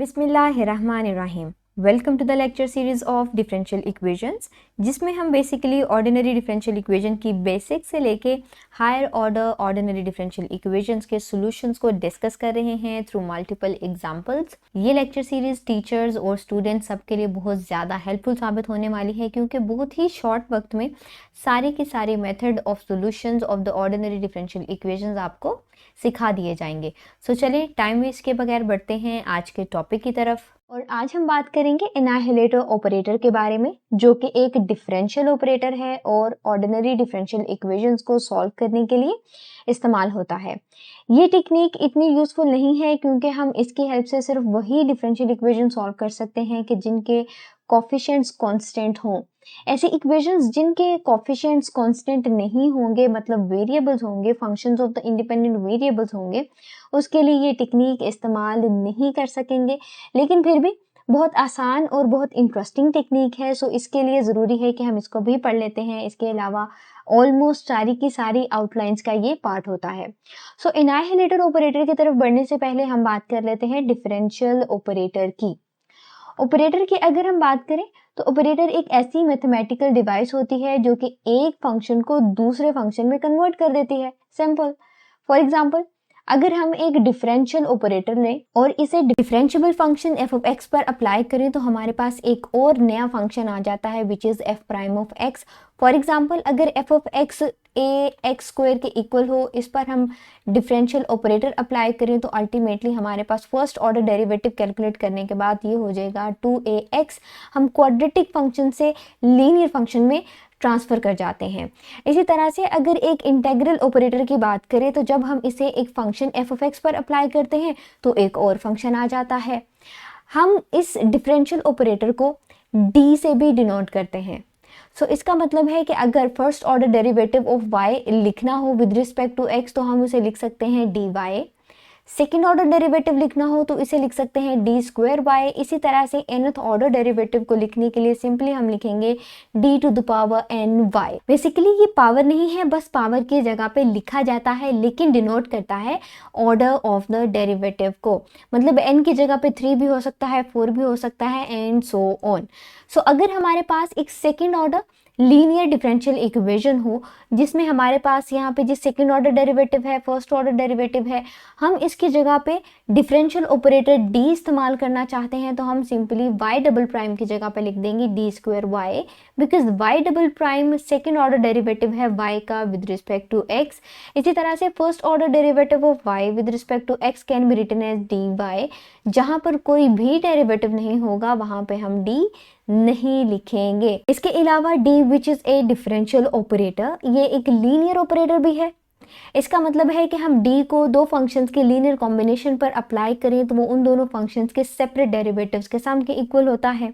बिस्मिल्लाहिर्रहमानिर्रहीम। Welcome to the lecture series of differential equations, जिसमें हम बेसिकली ऑर्डिनरी डिफरेंशियल इक्वेशन की बेसिक से लेके higher order ordinary differential equations के सॉल्यूशंस को डिस्कस कर रहे हैं थ्रू मल्टीपल एग्जांपल्स। ये लेक्चर सीरीज़ टीचर्स और स्टूडेंट्स सबके लिए बहुत ज़्यादा हेल्पफुल साबित होने वाली है, क्योंकि बहुत ही शॉर्ट वक्त में सारे के सारे method of solutions of the ordinary differential equations आपको सिखा दिए जाएंगे। सो चलिए टाइम वेस्ट के बगैर बढ़ते हैं आज के टॉपिक की तरफ। और आज हम बात करेंगे एनाहिलेटर ऑपरेटर के बारे में, जो कि एक डिफरेंशियल ऑपरेटर है और ऑर्डिनरी डिफरेंशियल इक्वेशंस को सॉल्व करने के लिए इस्तेमाल होता है। ये टेक्निक इतनी यूजफुल नहीं है, क्योंकि हम इसकी हेल्प से सिर्फ वही डिफरेंशियल इक्वेशन सॉल्व कर सकते हैं कि जिनके कोफिशिएंट्स कांस्टेंट हों। ऐसे इक्वेशंस जिनके कोफिशिएंट्स कांस्टेंट नहीं होंगे, मतलब वेरिएबल्स होंगे, functions of the independent variables होंगे, उसके लिए ये टेक्निक इस्तेमाल नहीं कर सकेंगे। लेकिन फिर भी बहुत आसान और बहुत इंटरेस्टिंग टेक्निक है, सो इसके लिए ज़रूरी है कि हम इसको भी पढ़ लेते हैं। इसके अलावा ऑलमोस्ट सारी की सारी आउटलाइंस का ये पार्ट होता है। सो एनाहिलेटर ऑपरेटर की तरफ बढ़ने से पहले हम बात कर लेते हैं डिफरेंशियल ऑपरेटर की। ऑपरेटर की अगर हम बात करें तो ऑपरेटर एक ऐसी मैथमेटिकल डिवाइस होती है जो कि एक फंक्शन को दूसरे फंक्शन में कन्वर्ट कर देती है। सिंपल। फॉर एग्जांपल, अगर हम एक डिफरेंशियल ऑपरेटर लें और इसे differentiable function F of x पर अप्लाई करें, तो हमारे पास एक और नया फंक्शन आ जाता है which is F prime of X. For example, अगर F of X A X square के इक्वल हो, इस पर हम डिफरेंशियल ऑपरेटर अप्लाई करें तो अल्टीमेटली हमारे पास फर्स्ट ऑर्डर डेरिवेटिव कैलकुलेट करने के बाद ये हो जाएगा 2ax। हम क्वाड्रेटिक फंक्शन से लीनियर फंक्शन में ट्रांसफ़र कर जाते हैं। इसी तरह से अगर एक इंटेग्रल ऑपरेटर की बात करें, तो जब हम इसे एक फंक्शन एफ ऑफ एक्स पर अप्लाई करते हैं तो एक और फंक्शन आ जाता है। हम इस डिफरेंशियल ऑपरेटर को डी से भी डिनोट करते हैं। सो इसका मतलब है कि अगर first order derivative of y लिखना हो विद रिस्पेक्ट टू x, तो हम उसे लिख सकते हैं dy। सेकेंड ऑर्डर डेरिवेटिव लिखना हो तो इसे लिख सकते हैं डी स्क्वायर वाई। इसी तरह से nth ऑर्डर डेरिवेटिव को लिखने के लिए सिंपली हम लिखेंगे d to the power n y। Basically ये पावर नहीं है, बस पावर की जगह पे लिखा जाता है, लेकिन डिनोट करता है ऑर्डर ऑफ द डेरिवेटिव को। मतलब n की जगह पे 3 भी हो सकता है, 4 भी हो सकता है, एंड सो ऑन। सो अगर हमारे पास एक second order linear differential equation हो, जिसमें हमारे पास यहाँ पे जिस सेकंड ऑर्डर डेरिवेटिव है, फर्स्ट ऑर्डर डेरिवेटिव है, हम इसकी जगह पे डिफरेंशियल ऑपरेटर d इस्तेमाल करना चाहते हैं, तो हम सिंपली y डबल प्राइम की जगह पे लिख देंगे d square y, because y double prime second order derivative है y का विद रिस्पेक्ट टू x। इसी तरह से first order derivative of y with respect to x can be written as dy। जहाँ पर कोई भी डेरिवेटिव नहीं होगा वहाँ पे हम d नहीं लिखेंगे। इसके अलावा d which is a differential operator, ये एक लीनियर ऑपरेटर भी है। इसका मतलब है कि हम d को दो फंक्शंस के लीनियर कॉम्बिनेशन पर अप्लाई करें तो वो उन दोनों फंक्शंस के सेपरेट डेरिवेटिव्स के सम के इक्वल होता है।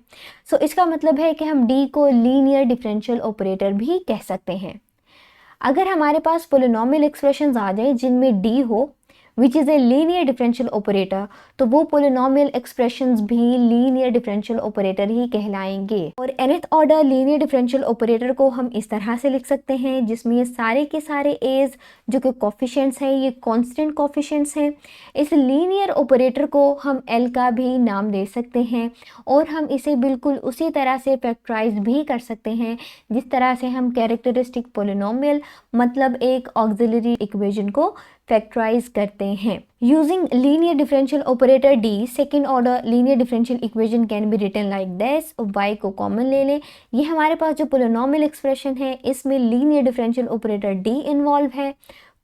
सो इसका मतलब है कि हम d को लीनियर डिफरेंशियल ऑपरेटर भी कह सकते हैं। अगर हमारे पास पोलिनोमियल एक्सप्रेशंस आ जाए जिनमें d हो which is a linear differential operator, तो वो पोलिनोमियल एक्सप्रेशंस भी लीनियर डिफरेंशियल ऑपरेटर ही कहलाएंगे। और nth order linear differential operator को हम इस तरह से लिख सकते हैं, जिसमें ये सारे के सारे एज जो कि कोफिशिएंट्स हैं, ये कांस्टेंट कोफिशिएंट्स हैं। इस लीनियर ऑपरेटर को हम l का भी नाम दे सकते हैं, और हम इसे बिल्कुल उसी तरह से फैक्टराइज भी कर सकते हैं जिस तरह से हम कैरेक्टरिस्टिक पोलिनोमियल, मतलब एक ऑक्सिलरी इक्वेशन को फैक्टराइज करते हैं। Using linear differential operator d, second order linear differential equation can be written like this. y को कॉमन ले लें, ये हमारे पास जो पोलिनोमियल एक्सप्रेशन है इसमें linear differential operator d involve है।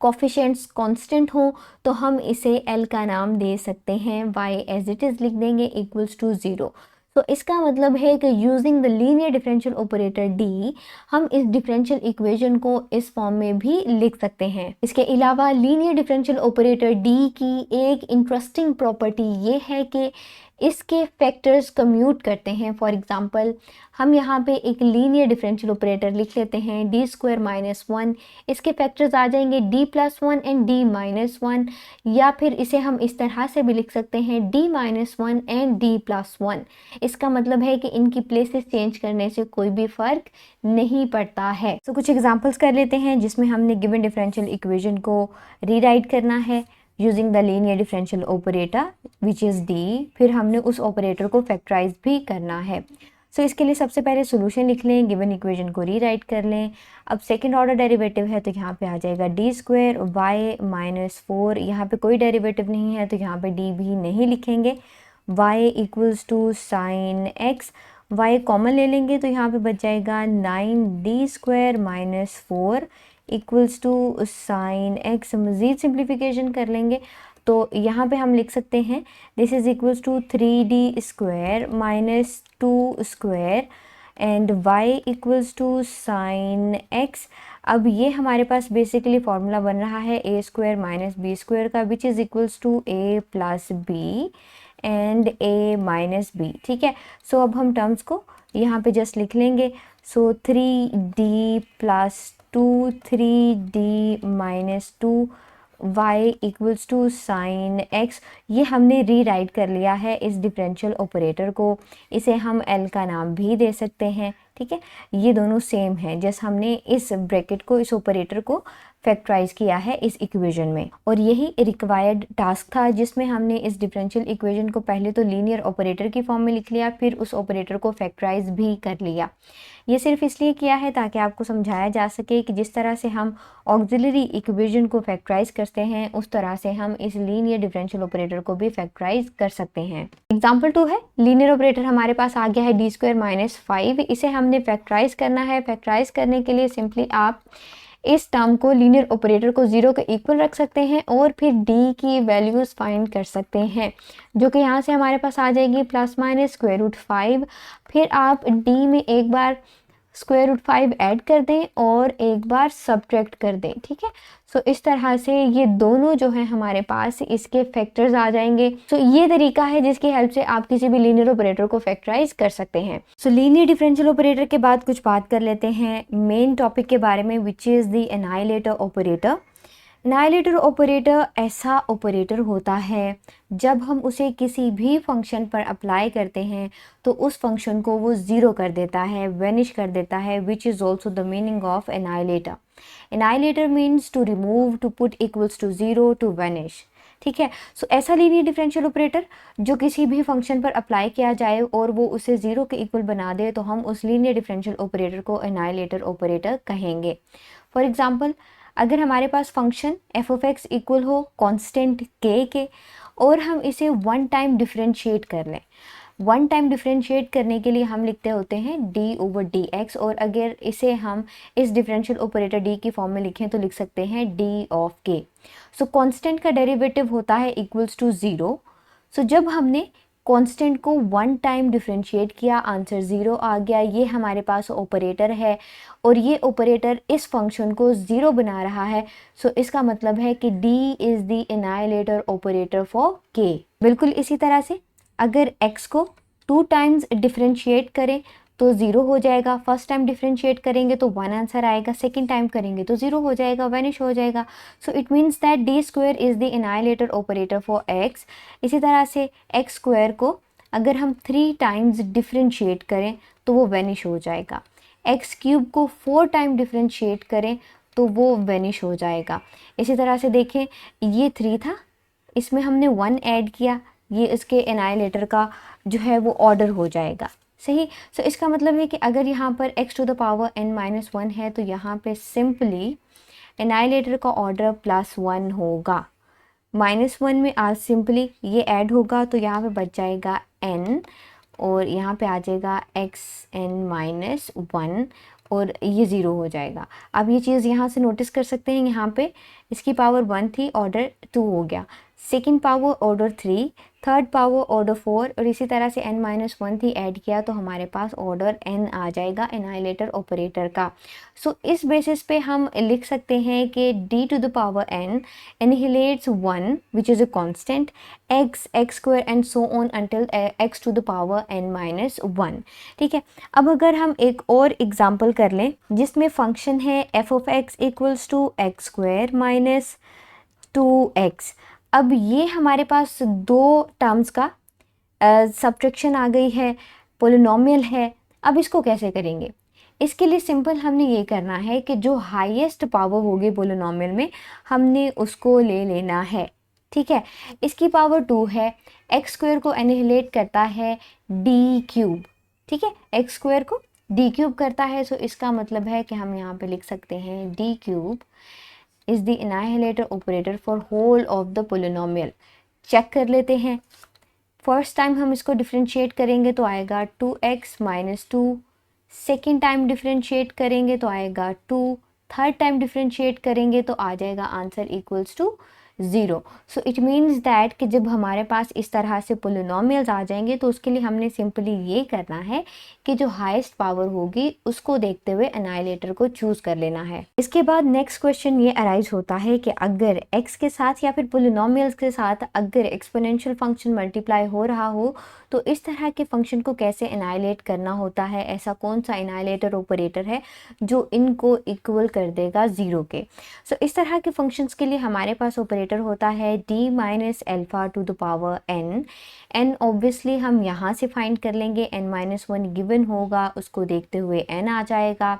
कोफिशिएंट्स कांस्टेंट हो तो हम इसे l का नाम दे सकते हैं, y एज इट इज़ लिख देंगे इक्वल्स टू 0। तो इसका मतलब है कि using the linear differential operator d, हम इस डिफरेंशियल इक्वेशन को इस फॉर्म में भी लिख सकते हैं। इसके अलावा लीनियर डिफरेंशियल ऑपरेटर d की एक इंटरेस्टिंग प्रॉपर्टी ये है कि इसके फैक्टर्स कम्यूट करते हैं। फॉर एग्जांपल, हम यहाँ पे एक लीनियर डिफरेंशियल ऑपरेटर लिख लेते हैं डी स्क्वायर माइनस 1, इसके फैक्टर्स आ जाएंगे d plus 1 and d minus 1, या फिर इसे हम इस तरह से भी लिख सकते हैं d minus 1 and d plus 1। इसका मतलब है कि इनकी प्लेसेस चेंज करने से कोई भी फ़र्क नहीं पड़ता है। तो कुछ एग्जांपल्स कर लेते हैं जिसमें हमने गिवन डिफरेंशियल इक्वेशन को रीराइट करना है using the linear differential operator which is D. फिर हमने उस ऑपरेटर को फैक्टराइज भी करना है। सो इसके लिए सबसे पहले सोल्यूशन लिख लें, गिवन इक्वेशन को रीराइट कर लें। अब सेकंड ऑर्डर डेरिवेटिव है तो यहाँ पे आ जाएगा डी स्क्वायर वाई माइनस 4। यहाँ पे कोई डेरिवेटिव नहीं है तो यहाँ पे डी भी नहीं लिखेंगे। y equals to sine x, y common ले लेंगे तो यहाँ पे बच जाएगा 9d square minus 4 equals to sine x. मज़ीद सिंप्लीफिकेशन कर लेंगे तो यहाँ पे हम लिख सकते हैं this is equals to 3d square minus 2 square and y equals to sine x. अब ये हमारे पास बेसिकली फॉर्मूला बन रहा है a square minus B square का which is equals to a plus B and a minus B. ठीक है, सो अब हम टर्म्स को यहाँ पे जस्ट लिख लेंगे। So 3d plus 2 3d minus 2 y equals to sine x। ये हमने रीराइट कर लिया है इस डिफरेंशियल ऑपरेटर को, इसे हम l का नाम भी दे सकते हैं। ठीक है, ये दोनों सेम हैं, जैसे हमने इस ब्रैकेट को, इस ऑपरेटर को फैक्टराइज किया है इस इक्वेशन में। और यही रिक्वायर्ड टास्क था जिसमें हमने इस डिफरेंशियल इक्वेशन को पहले तो लीनियर ऑपरेटर की फॉर्म में लिख लिया, फिर उस ऑपरेटर को फैक्टराइज भी कर लिया। ये सिर्फ इसलिए किया है ताकि आपको समझाया जा सके कि जिस तरह से हम ऑक्सिलरी इक्वेशन को फैक्टराइज करते हैं उस तरह से हम इस लीनियर डिफरेंशियल ऑपरेटर को भी फैक्टराइज कर सकते हैं। एग्जाम्पल 2 है, लीनियर ऑपरेटर हमारे पास आ गया है डी स्क्वायर माइनस 5। इसे हमने फैक्टराइज करना है। फैक्टराइज करने के लिए सिंपली आप इस टर्म को, लीनियर ऑपरेटर को 0 के इक्वल रख सकते हैं और फिर d की वैल्यूज़ फाइंड कर सकते हैं, जो कि यहाँ से हमारे पास आ जाएगी प्लस माइनस स्क्वायर रूट 5। फिर आप d में एक बार स्क्वायर रूट 5 ऐड कर दें और एक बार सब्ट्रैक्ट कर दें। ठीक है, सो इस तरह से ये दोनों जो है हमारे पास इसके फैक्टर्स आ जाएंगे। सो ये तरीका है जिसकी हेल्प से आप किसी भी लीनियर ऑपरेटर को फैक्टराइज कर सकते हैं। सो लीनियर डिफरेंशियल ऑपरेटर के बाद कुछ बात कर लेते हैं मेन टॉपिक के बारे में, which is the annihilator operator. Annihilator operator ऐसा ऑपरेटर होता है जब हम उसे किसी भी फंक्शन पर अप्लाई करते हैं तो उस फंक्शन को वो ज़ीरो कर देता है, वेनिश कर देता है, which is also the meaning of annihilator. Annihilator means to remove, to put equals to zero, to vanish. ठीक है, सो ऐसा लीनियर डिफरेंशियल ऑपरेटर जो किसी भी फंक्शन पर अप्लाई किया जाए और वो उसे ज़ीरो के इक्वल बना दे तो हम उस लीनियर डिफरेंशियल ऑपरेटर को एनाइलेटर ऑपरेटर कहेंगे। फॉर एग्जांपल, अगर हमारे पास function F of X equal हो कांस्टेंट के के और हम इसे वन टाइम डिफरेंशिएट कर लें, वन टाइम डिफरेंशिएट करने के लिए हम लिखते होते हैं डी ओवर डी एक्स, और अगर इसे हम इस डिफरेंशियल ऑपरेटर डी की फॉर्म में लिखें तो लिख सकते हैं डी ऑफ के। सो कांस्टेंट का डेरिवेटिव होता है इक्वल्स टू ज़ीरो। सो जब हमने कांस्टेंट को वन टाइम डिफरेंशिएट किया, आंसर ज़ीरो आ गया। ये हमारे पास ऑपरेटर है और ये ऑपरेटर इस फंक्शन को ज़ीरो बना रहा है। सो इसका मतलब है कि d is the annihilator operator for k। बिल्कुल इसी तरह से अगर x को 2 टाइम्स डिफरेंशिएट करें तो ज़ीरो हो जाएगा, फर्स्ट टाइम डिफरेंशिएट करेंगे तो 1 आंसर आएगा, सेकेंड टाइम करेंगे तो ज़ीरो हो जाएगा, वैनिश हो जाएगा। So it means that D square is the annihilator operator for x। इसी तरह से x स्क्वायर को अगर हम 3 टाइम्स डिफरेंशिएट करें तो वो वैनिश हो जाएगा, x क्यूब को 4 टाइम डिफरेंशिएट करें तो वो वैनिश हो जाएगा। इसी तरह से देखें, ये 3 था, इसमें हमने 1 ऐड किया, ये इसके एनाइलेटर का जो है वो ऑर्डर हो जाएगा। सही, सो इसका मतलब है कि अगर यहाँ पर x to the power n-1 है तो यहाँ पे सिंपली एनाइलेटर का ऑर्डर +1 होगा। -1 में आज सिंपली ये ऐड होगा तो यहाँ पे बच जाएगा n और यहाँ पे आ जाएगा xn-1 और ये ज़ीरो हो जाएगा। अब ये चीज़ यहाँ से नोटिस कर सकते हैं, यहाँ पे इसकी पावर 1 थी, ऑर्डर 2 हो गया, second power order 3, third power order 4 और इसी तरह से n-1 थी, ऐड किया तो हमारे पास ऑर्डर n आ जाएगा एनाइलेटर ऑपरेटर का। सो इस बेसिस पे हम लिख सकते हैं कि d to the power n annihilates 1 which is a constant, x, x square and so on until x to the power n-1। ठीक है, अब अगर हम एक और एग्जांपल कर लें जिसमें फंक्शन है f of x equals to x square minus 2x। अब ये हमारे पास दो टर्म्स का सब्ट्रैक्शन आ गई है, पोलिनोमियल है। अब इसको कैसे करेंगे? इसके लिए सिंपल हमने ये करना है कि जो हाईएस्ट पावर होगी पोलिनोमियल में हमने उसको ले लेना है। ठीक है, इसकी पावर 2 है, एक्स स्क्वायर को एनिहिलेट करता है डी क्यूब, ठीक है, एक्स स्क्वायर को डी क्यूब करता है। सो इसका मतलब है कि हम यहाँ पे लिख सकते हैं D cube is the annihilator operator for whole of the polynomial. Check कर लेते हैं, फर्स्ट टाइम हम इसको डिफ्रेंशिएट करेंगे तो आएगा 2x minus 2, second time differentiate करेंगे तो आएगा 2, थर्ड टाइम डिफ्रेंशिएट करेंगे तो आ जाएगा answer equals to 0। So it means that कि जब हमारे पास इस तरह से पोलिनोमियल्स आ जाएंगे तो उसके लिए हमने सिंपली ये करना है कि जो हाईएस्ट पावर होगी उसको देखते हुए एनाइलेटर को चूज कर लेना है। इसके बाद नेक्स्ट क्वेश्चन ये अराइज होता है कि अगर x के साथ या फिर पोलिनोमियल्स के साथ अगर एक्सपोनेंशियल फंक्शन मल्टीप्लाई हो रहा हो तो इस तरह के फंक्शन को कैसे एनाइलेट करना होता है, ऐसा कौन सा एनाइलेटर ऑपरेटर है जो इनको इक्वल कर देगा 0 के। सो इस तरह के फंक्शंस के लिए हमारे पास ऑपरेटर होता है d minus alpha to the power n। n obviously हम यहाँ से फाइंड कर लेंगे, n माइनस 1 गिवन होगा, उसको देखते हुए n आ जाएगा।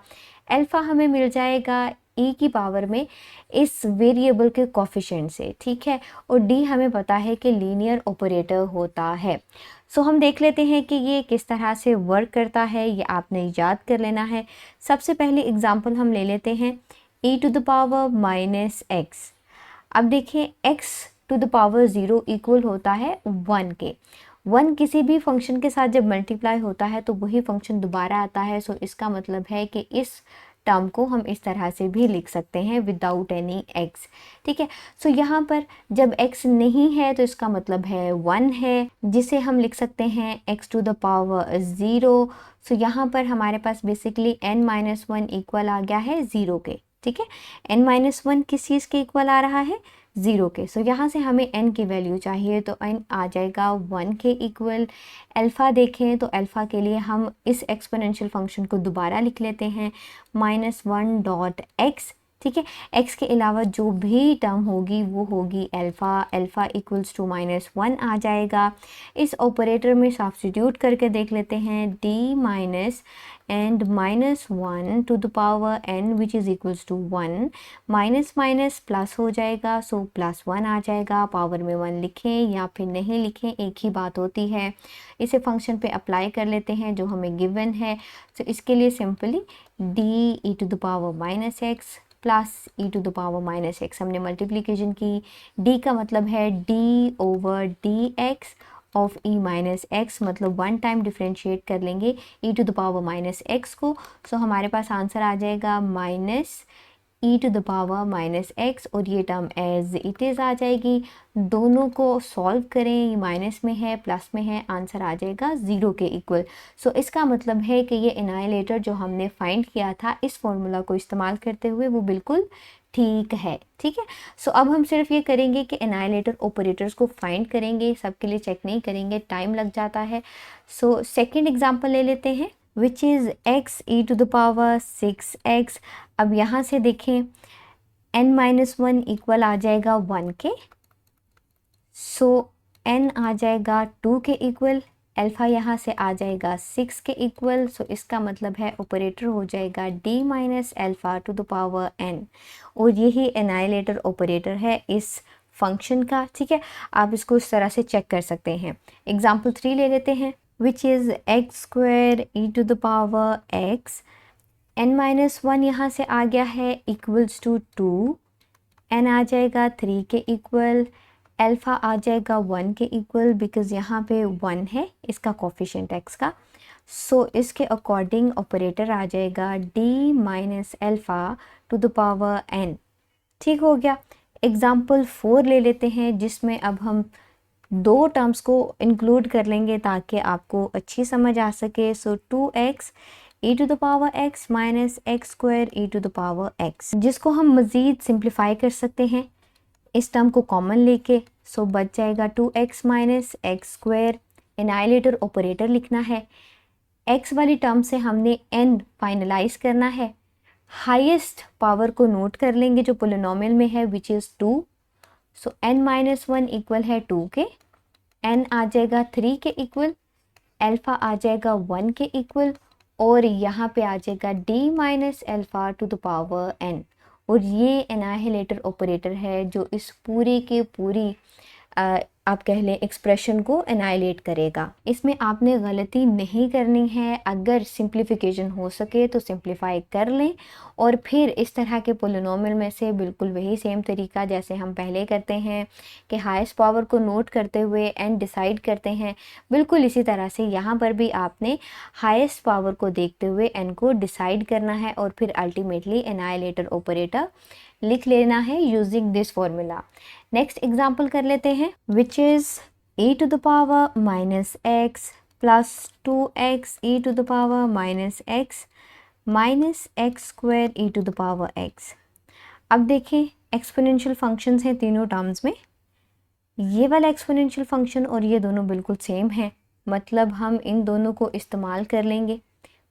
अल्फ़ा हमें मिल जाएगा e की पावर में इस वेरिएबल के कोफिशिएंट से, ठीक है, और d हमें पता है कि लीनियर ऑपरेटर होता है। सो हम देख लेते हैं कि ये किस तरह से वर्क करता है, ये आपने याद कर लेना है। सबसे पहले एग्जांपल हम ले लेते हैं e to the power minus x. अब देखें x to the power 0 equal होता है 1 के। 1 किसी भी फंक्शन के साथ जब मल्टीप्लाई होता है तो वही फंक्शन दोबारा आता है। सो इसका मतलब है कि इस टर्म को हम इस तरह से भी लिख सकते हैं विदाउट एनी x, ठीक है। सो यहाँ पर जब x नहीं है तो इसका मतलब है 1 है, जिसे हम लिख सकते हैं x टू द पावर 0। सो यहाँ पर हमारे पास बेसिकली n माइनस 1 इक्वल आ गया है 0 के, ठीक है। n माइनस 1 किस चीज़ के इक्वल आ रहा है, 0 के। सो यहाँ से हमें n की वैल्यू चाहिए तो n आ जाएगा 1 के इक्वल। अल्फ़ा देखें तो अल्फ़ा के लिए हम इस एक्सपोनेंशियल फंक्शन को दोबारा लिख लेते हैं -1 ठीक है। x के अलावा जो भी टर्म होगी वो होगी अल्फ़ा। अल्फ़ा इक्वल्स टू -1 आ जाएगा। इस ऑपरेटर में सब्स्टिट्यूट करके देख लेते हैं d minus and -1 to the power n which is equals to 1। Minus minus plus हो जाएगा, सो +1 आ जाएगा। पावर में 1 लिखें या फिर नहीं लिखें एक ही बात होती है। इसे फंक्शन पे अप्लाई कर लेते हैं जो हमें गिवन है। तो इसके लिए simply d e to the power minus x plus e to the power minus x हमने मल्टीप्लिकेशन की। d का मतलब है d over d x of e minus x, मतलब 1 टाइम डिफ्रेंशिएट कर लेंगे e to the power minus x को। So हमारे पास आंसर आ जाएगा minus e to the power minus x, और ये टर्म एज इट इज़ आ जाएगी। दोनों को सॉल्व करें, ये माइनस में है प्लस में है, आंसर आ जाएगा 0 के इक्वल। सो इसका मतलब है कि ये एनाइलेटर जो हमने फाइंड किया था इस फॉर्मूला को इस्तेमाल करते हुए वो बिल्कुल ठीक है, ठीक है। सो अब हम सिर्फ ये करेंगे कि एनाइलेटर ऑपरेटर्स को फाइंड करेंगे, सबके लिए चेक नहीं करेंगे, टाइम लग जाता है। सो सेकेंड एग्जाम्पल ले लेते हैं which is x e to the power 6x। अब यहाँ से देखें n माइनस 1 इक्वल आ जाएगा 1 के। सो n आ जाएगा 2 के इक्वल, अल्फ़ा यहाँ से आ जाएगा 6 के इक्वल। सो इसका मतलब है ऑपरेटर हो जाएगा d minus alpha two the power n, और यही एनाइलेटर ऑपरेटर है इस फंक्शन का, ठीक है। आप इसको इस तरह से चेक कर सकते हैं। एग्जाम्पल 3 ले लेते हैं which is x square e to the power x. n minus 1 यहाँ से आ गया है इक्वल्स टू 2, n आ जाएगा 3 के इक्वल, अल्फ़ा आ जाएगा 1 के इक्वल बिकॉज़ यहाँ पे 1 है इसका कोफिशिएंट x का। सो इसके अकॉर्डिंग ऑपरेटर आ जाएगा d minus alpha two the power n, ठीक हो गया। एग्ज़ाम्पल 4 ले लेते हैं जिसमें अब हम दो टर्म्स को इंक्लूड कर लेंगे ताकि आपको अच्छी समझ आ सके। So 2x e to the power x minus x square e to the power x, जिसको हम मज़ीद सिंप्लीफाई कर सकते हैं इस टर्म को कॉमन लेके। सो बच जाएगा 2x minus x square. Annihilator operator लिखना है, x वाली टर्म से हमने n फाइनलाइज करना है। हाईएस्ट पावर को नोट कर लेंगे जो पोलिनोमियल में है which is 2। So n minus 1 equal है 2 के, n आ जाएगा 3 के इक्वल, अल्फ़ा आ जाएगा 1 के इक्वल, और यहाँ पे आ जाएगा d minus alpha two the power n। और ये एनाहिलेटर ऑपरेटर है जो इस पूरी के पूरी आप कह लें एक्सप्रेशन को एनाइलेट करेगा। इसमें आपने गलती नहीं करनी है, अगर सिंप्लीफिकेशन हो सके तो सिंप्लीफाई कर लें और फिर इस तरह के पोलिनोमियल में से बिल्कुल वही सेम तरीका जैसे हम पहले करते हैं कि हाईएस्ट पावर को नोट करते हुए एन डिसाइड करते हैं, बिल्कुल इसी तरह से यहाँ पर भी आपने हाईएस्ट पावर को देखते हुए एन को डिसाइड करना है और फिर अल्टीमेटली एनाइलेटर ऑपरेटर लिख लेना है using this formula. Next example कर लेते हैं, which is e to the power minus x plus 2x e to the power minus x minus x square e to the power x। अब देखें exponential functions हैं तीनों terms में, ये वाला एक्सपोनेंशियल फंक्शन और ये दोनों बिल्कुल सेम हैं, मतलब हम इन दोनों को इस्तेमाल कर लेंगे,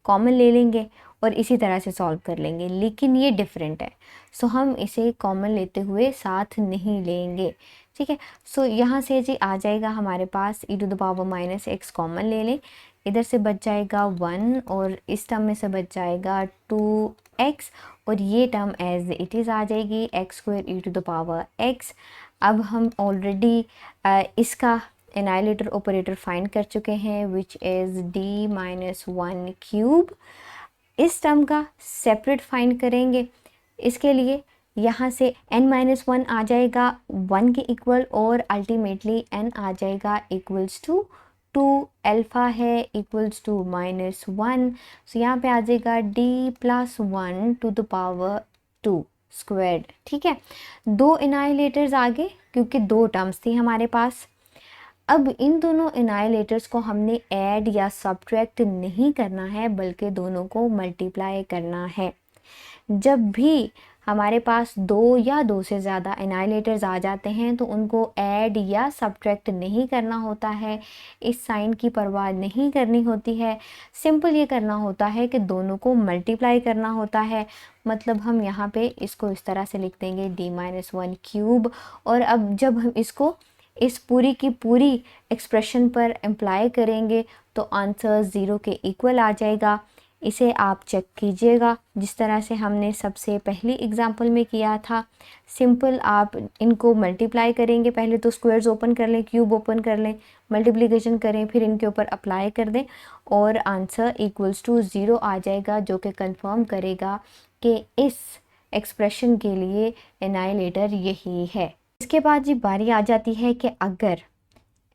कॉमन ले लेंगे और इसी तरह से सॉल्व कर लेंगे, लेकिन ये डिफरेंट है, सो हम इसे कॉमन लेते हुए साथ नहीं लेंगे, ठीक है। सो यहाँ से जी आ जाएगा हमारे पास e to the power minus x, common ले लें, इधर से बच जाएगा 1 और इस टर्म में से बच जाएगा 2x और ये टर्म एज इट इज़ आ जाएगी x square e to the power x। अब हम ऑलरेडी इसका एनाइलेटर ऑपरेटर फाइंड कर चुके हैं which is d minus 1 cube. इस टर्म का सेपरेट फाइंड करेंगे, इसके लिए यहाँ से n माइनस 1 आ जाएगा 1 के इक्वल और अल्टीमेटली n आ जाएगा इक्वल्स टू 2 अल्फ़ा है इक्वल्स टू माइनस 1, सो यहाँ पे आ जाएगा d plus 1 to the power 2 squared, ठीक है। दो एनाइलेटर्स आ गए क्योंकि दो टर्म्स थी हमारे पास। अब इन दोनों एनाइलेटर्स को हमने ऐड या सब्ट्रैक्ट नहीं करना है बल्कि दोनों को मल्टीप्लाई करना है। जब भी हमारे पास दो या दो से ज़्यादा एनाइलेटर्स आ जाते हैं तो उनको ऐड या सब्ट्रैक्ट नहीं करना होता है, इस साइन की परवाह नहीं करनी होती है, सिंपल ये करना होता है कि दोनों को मल्टीप्लाई करना होता है। मतलब हम यहाँ पे इसको इस तरह से लिख देंगे d माइनस 1 क्यूब, और अब जब हम इसको इस पूरी की पूरी एक्सप्रेशन पर अप्लाई करेंगे तो आंसर 0 के इक्वल आ जाएगा। इसे आप चेक कीजिएगा जिस तरह से हमने सबसे पहली एग्जांपल में किया था। सिंपल आप इनको मल्टीप्लाई करेंगे, पहले तो स्क्वायर्स ओपन कर लें, क्यूब ओपन कर लें, मल्टीप्लिकेशन करें, फिर इनके ऊपर अप्लाई कर दें और आंसर इक्वल्स टू 0 आ जाएगा, जो कि कंफर्म करेगा कि इस एक्सप्रेशन के लिए एनाइलेटर यही है। इसके बाद जी बारी आ जाती है कि अगर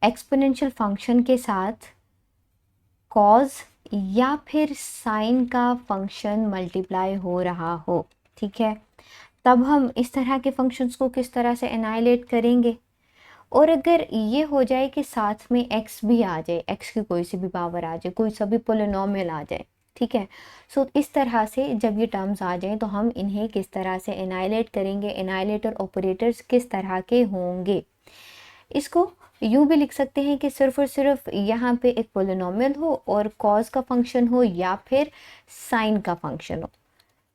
एक्सपोनेंशियल फंक्शन के साथ कॉज या फिर साइन का फंक्शन मल्टीप्लाई हो रहा हो, ठीक है, तब हम इस तरह के फंक्शंस को किस तरह से एनाइलेट करेंगे। और अगर ये हो जाए कि साथ में x भी आ जाए, x की कोई सी भी पावर आ जाए, कोई सा भी पोलिनोमियल आ जाए, ठीक है, सो इस तरह से जब ये टर्म्स आ जाएं तो हम इन्हें किस तरह से एनाइलेट करेंगे, एनाइलेटर ऑपरेटर्स किस तरह के होंगे। इसको यूँ भी लिख सकते हैं कि सिर्फ और सिर्फ यहाँ पे एक पोलिनोमियल हो और कॉज का फंक्शन हो या फिर साइन का फंक्शन हो,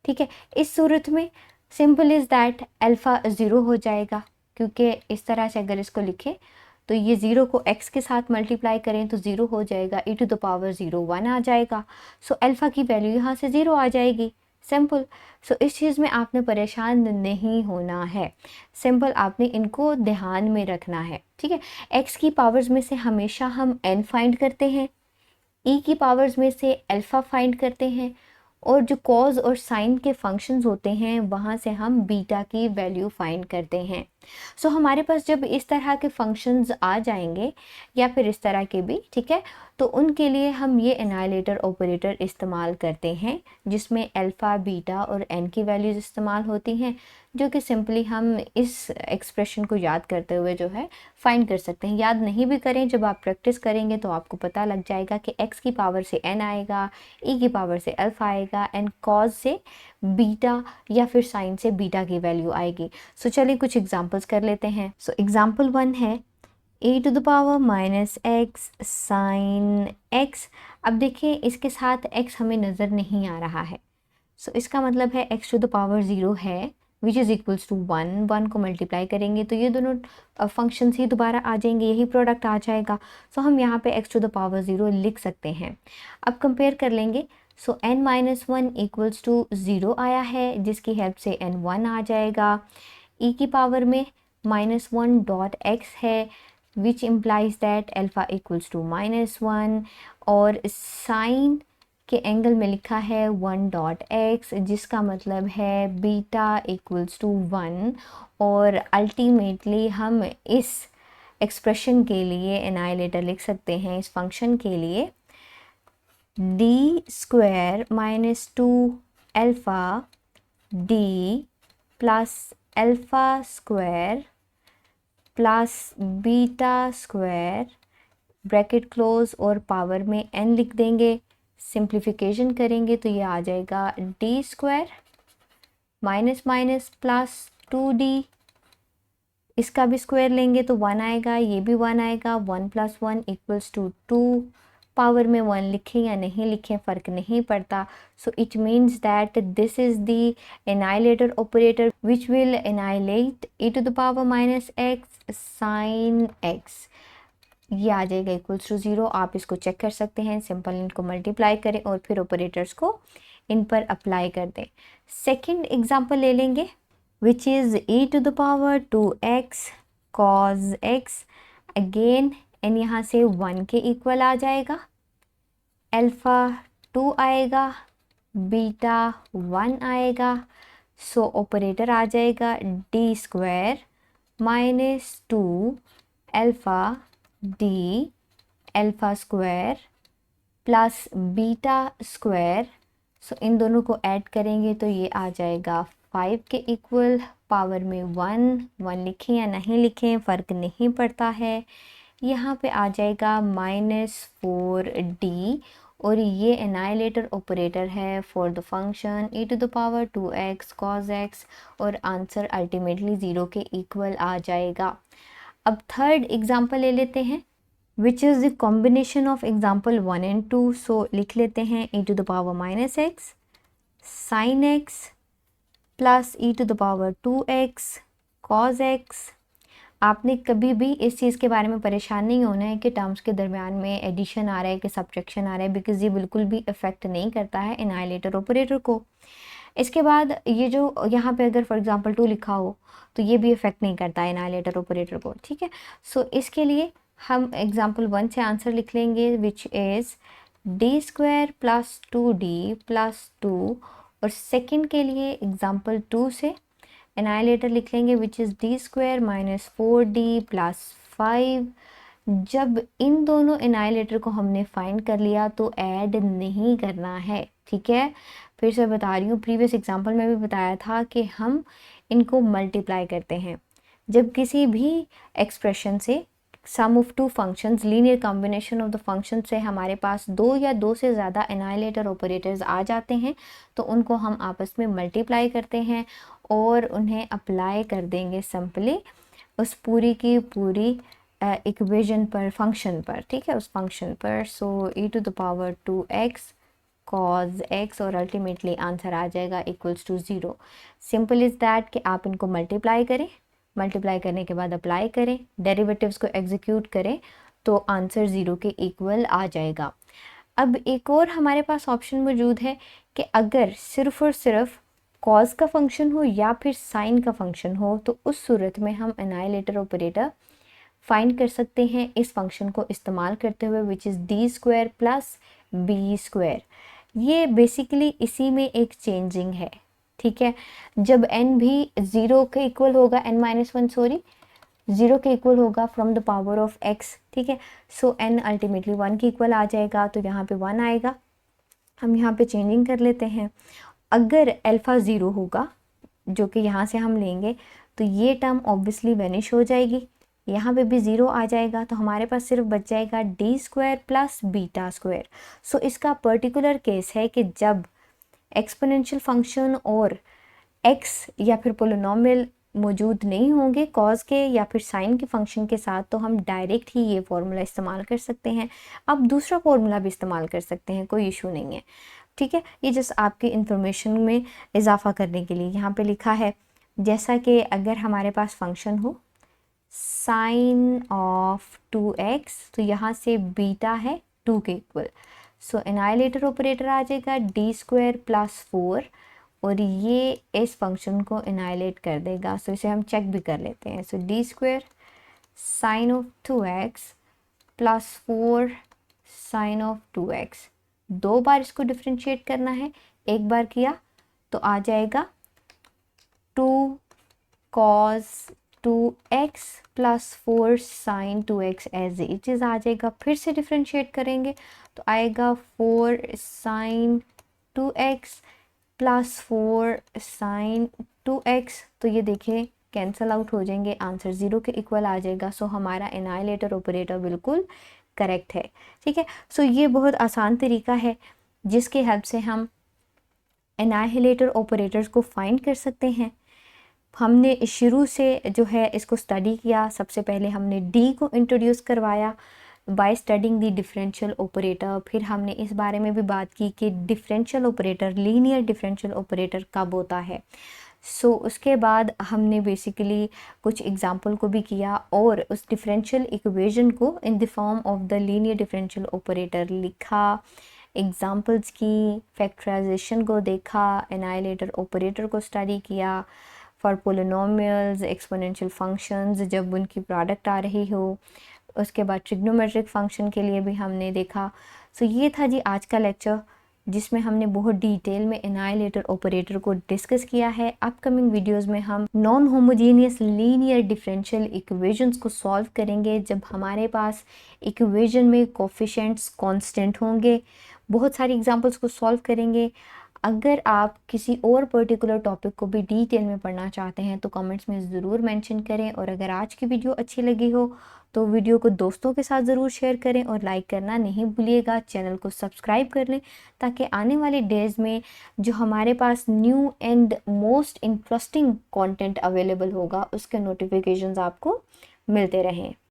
ठीक है। इस सूरत में सिंपल इज़ दैट अल्फ़ा 0 हो जाएगा, क्योंकि इस तरह से अगर इसको लिखें तो ये 0 को x के साथ मल्टीप्लाई करें तो 0 हो जाएगा, e टू द पावर 0 1 आ जाएगा, सो अल्फ़ा की वैल्यू यहाँ से 0 आ जाएगी, सिंपल। सो इस चीज़ में आपने परेशान नहीं होना है, सिंपल आपने इनको ध्यान में रखना है, ठीक है। x की पावर्स में से हमेशा हम n फाइंड करते हैं, e की पावर्स में से अल्फ़ा फाइंड करते हैं, और जो कॉज और साइन के फंक्शंस होते हैं वहाँ से हम बीटा की वैल्यू फाइंड करते हैं। सो हमारे पास जब इस तरह के फंक्शंस आ जाएंगे या फिर इस तरह के भी, ठीक है, तो उनके लिए हम ये एनाइलेटर ऑपरेटर इस्तेमाल करते हैं जिसमें अल्फ़ा, बीटा और एन की वैल्यूज़ इस्तेमाल होती हैं, जो कि सिंपली हम इस एक्सप्रेशन को याद करते हुए जो है फाइंड कर सकते हैं। याद नहीं भी करें, जब आप प्रैक्टिस करेंगे तो आपको पता लग जाएगा कि x की पावर से n आएगा, e की पावर से अल्फ़ा आएगा एंड कॉज से बीटा या फिर साइन से बीटा की वैल्यू आएगी। सो चलिए कुछ एग्जांपल्स कर लेते हैं। सो एग्जांपल 1 है e to the power minus x sine x। अब देखिए इसके साथ x हमें नज़र नहीं आ रहा है, सो इसका मतलब है x टू द पावर 0 है विच इज़ इक्वल्स टू 1 को मल्टीप्लाई करेंगे तो ये दोनों फंक्शंस ही दोबारा आ जाएंगे, यही प्रोडक्ट आ जाएगा। सो हम यहाँ पे x टू द पावर 0 लिख सकते हैं। अब कंपेयर कर लेंगे, सो n माइनस 1 इक्वल्स टू 0 आया है, जिसकी हेल्प से n 1 आ जाएगा। e की पावर में -1 डॉट x है, which implies that alpha equals to -1, और साइन के एंगल में लिखा है 1 डॉट x, जिसका मतलब है बीटा इक्वल्स टू 1। और अल्टीमेटली हम इस एक्सप्रेशन के लिए एनाइलेटर लिख सकते हैं इस फंक्शन के लिए d² -2 alpha d plus alpha square plus beta square bracket close और पावर में n लिख देंगे। सिंप्लीफिकेशन करेंगे तो ये आ जाएगा d² minus minus plus 2d, इसका भी स्क्वायर लेंगे तो 1 आएगा, ये भी 1 आएगा, 1 + 1 इक्वल्स टू 2। पावर में 1 लिखें या नहीं लिखें फ़र्क नहीं पड़ता। So it means that this is the annihilator operator which will annihilate e⁻⁻x sin x। ये आ जाएगा इक्वल्स टू 0। आप इसको चेक कर सकते हैं, सिंपल इनको मल्टीप्लाई करें और फिर ऑपरेटर्स को इन पर अप्लाई कर दें। सेकेंड एग्जाम्पल ले लेंगे which is e⁻2x cos x। Again n यहाँ से 1 के इक्वल आ जाएगा, अल्फ़ा 2 आएगा, बीटा 1 आएगा। सो ऑपरेटर आ जाएगा d² -2 alpha d alpha square plus beta square. So इन दोनों को ऐड करेंगे तो ये आ जाएगा 5 के इक्वल, पावर में 1 लिखें या नहीं लिखें फ़र्क नहीं पड़ता है। यहाँ पे आ जाएगा -4d, और ये एनाइलेटर ऑपरेटर है for the function e⁻2x cos x, और आंसर अल्टीमेटली 0 के इक्वल आ जाएगा। अब थर्ड एग्जाम्पल ले लेते हैं which is the combination of example 1 and 2। सो लिख लेते हैं e⁻⁻x sin x plus e⁻2x cos x। आपने कभी भी इस चीज़ के बारे में परेशान नहीं होना है कि टर्म्स के दरमियान में एडिशन आ रहा है कि सब्ट्रैक्शन आ रहा है, बिकॉज ये बिल्कुल भी इफ़ेक्ट नहीं करता है एनाइलेटर ऑपरेटर को। इसके बाद ये जो यहाँ पे अगर फॉर एग्जांपल 2 लिखा हो तो ये भी इफ़ेक्ट नहीं करता है एनाइलेटर ऑपरेटर को, ठीक है। सो इसके लिए हम एग्जांपल 1 से आंसर लिख लेंगे विच इज़ d² + 2d + 2, और सेकंड के लिए एग्जांपल 2 से एनाइलेटर लिख लेंगे विच इज़ d² -4d + 5। जब इन दोनों एनाइलेटर को हमने फाइंड कर लिया तो ऐड नहीं करना है, ठीक है। फिर से बता रही हूँ, प्रीवियस एग्जांपल में भी बताया था कि हम इनको मल्टीप्लाई करते हैं। जब किसी भी एक्सप्रेशन से sum of two functions, linear combination of the function से हमारे पास 2 या 2 से ज़्यादा एनाइलेटर ऑपरेटर्स आ जाते हैं तो उनको हम आपस में मल्टीप्लाई करते हैं और उन्हें अप्लाई कर देंगे सिंपली उस पूरी की पूरी इक्वेशन पर, फंक्शन पर, ठीक है, उस फंक्शन पर। सो e⁻2x cos x, और अल्टीमेटली आंसर आ जाएगा equals to 0। Simple is that कि आप इनको मल्टीप्लाई करें, मल्टीप्लाई करने के बाद अप्लाई करें, डेरिवेटिव्स को एग्जीक्यूट करें तो आंसर 0 के इक्वल आ जाएगा। अब एक और हमारे पास ऑप्शन मौजूद है कि अगर सिर्फ़ और सिर्फ कॉज का फंक्शन हो या फिर साइन का फंक्शन हो तो उस सूरत में हम एनाइलेटर ऑपरेटर फाइंड कर सकते हैं इस फंक्शन को इस्तेमाल करते हुए विच इज़ d² + b²। ये बेसिकली इसी में एक चेंजिंग है, ठीक है। जब n भी 0 के इक्वल होगा, n-1 सॉरी 0 के इक्वल होगा from the power of x, ठीक है। सो n अल्टीमेटली 1 के इक्वल आ जाएगा तो यहाँ पे 1 आएगा। हम यहाँ पे चेंजिंग कर लेते हैं। अगर अल्फ़ा 0 होगा जो कि यहाँ से हम लेंगे तो ये टर्म ऑब्वियसली वेनिश हो जाएगी, यहाँ पे भी 0 आ जाएगा तो हमारे पास सिर्फ बच जाएगा d² + β²। सो इसका पर्टिकुलर केस है कि जब एक्सपोनेंशियल फंक्शन और x या फिर पोलिनोमियल मौजूद नहीं होंगे कॉज के या फिर साइन के फंक्शन के साथ, तो हम डायरेक्ट ही ये फार्मूला इस्तेमाल कर सकते हैं। अब दूसरा फार्मूला भी इस्तेमाल कर सकते हैं, कोई इशू नहीं है, ठीक है। ये जस्ट आपकी इंफॉर्मेशन में इजाफा करने के लिए यहाँ पे लिखा है। जैसा कि अगर हमारे पास फंक्शन हो साइन ऑफ 2x तो यहाँ से बीटा है 2 के इक्वल, सो एनाइलेटर ऑपरेटर आ जाएगा d² + 4 और ये इस फंक्शन को इनाइलेट कर देगा। सो इसे हम चेक भी कर लेते हैं। So D square sine of 2x plus 4 sine of 2x, 2 बार इसको डिफ्रेंशिएट करना है, एक बार किया तो आ जाएगा 2 cos 2x plus 4 sine 2x as it is आ जाएगा। फिर से डिफ्रेंशिएट करेंगे तो आएगा 4 sine 2x plus 4 sine 2x, तो ये देखिए कैंसल आउट हो जाएंगे, आंसर 0 के इक्वल आ जाएगा। सो हमारा एनाइलेटर ऑपरेटर बिल्कुल करेक्ट है। ठीक है, सो ये बहुत आसान तरीका है जिसकी हेल्प से हम एनाइलेटर ऑपरेटर्स को फाइंड कर सकते हैं। हमने शुरू से जो है इसको स्टडी किया। सबसे पहले हमने डी को इंट्रोड्यूस करवाया by studying the differential operator. फिर हमने इस बारे में भी बात की कि differential operator, linear differential operator कब होता है। सो उसके बाद हमने बेसिकली कुछ एग्जाम्पल को भी किया और उस डिफरेंशियल इक्वेशन को in the form of the linear differential operator लिखा, एग्जाम्पल्स की, फैक्टराइजेशन को देखा, एनाइलेटर ऑपरेटर को स्टडी किया फॉर पोलिनोमियल्स, एक्सपोनेंशियल फंक्शंस जब उनकी प्रोडक्ट आ रही हो। उसके बाद ट्रिग्नोमेट्रिक फंक्शन के लिए भी हमने देखा। सो ये था जी आज का लेक्चर जिसमें हमने बहुत डिटेल में एनाइलेटर ऑपरेटर को डिस्कस किया है। अपकमिंग वीडियोस में हम non homogeneous linear differential equations को सॉल्व करेंगे जब हमारे पास इक्वेशन में कोफिशिएंट्स कांस्टेंट होंगे। बहुत सारी एग्जांपल्स को सॉल्व करेंगे। अगर आप किसी और पर्टिकुलर टॉपिक को भी डिटेल में पढ़ना चाहते हैं तो कमेंट्स में ज़रूर मेंशन करें। और अगर आज की वीडियो अच्छी लगी हो तो वीडियो को दोस्तों के साथ ज़रूर शेयर करें और लाइक करना नहीं भूलिएगा। चैनल को सब्सक्राइब कर लें ताकि आने वाले डेज़ में जो हमारे पास new and most interesting content available होगा उसके नोटिफिकेशंस आपको मिलते रहें।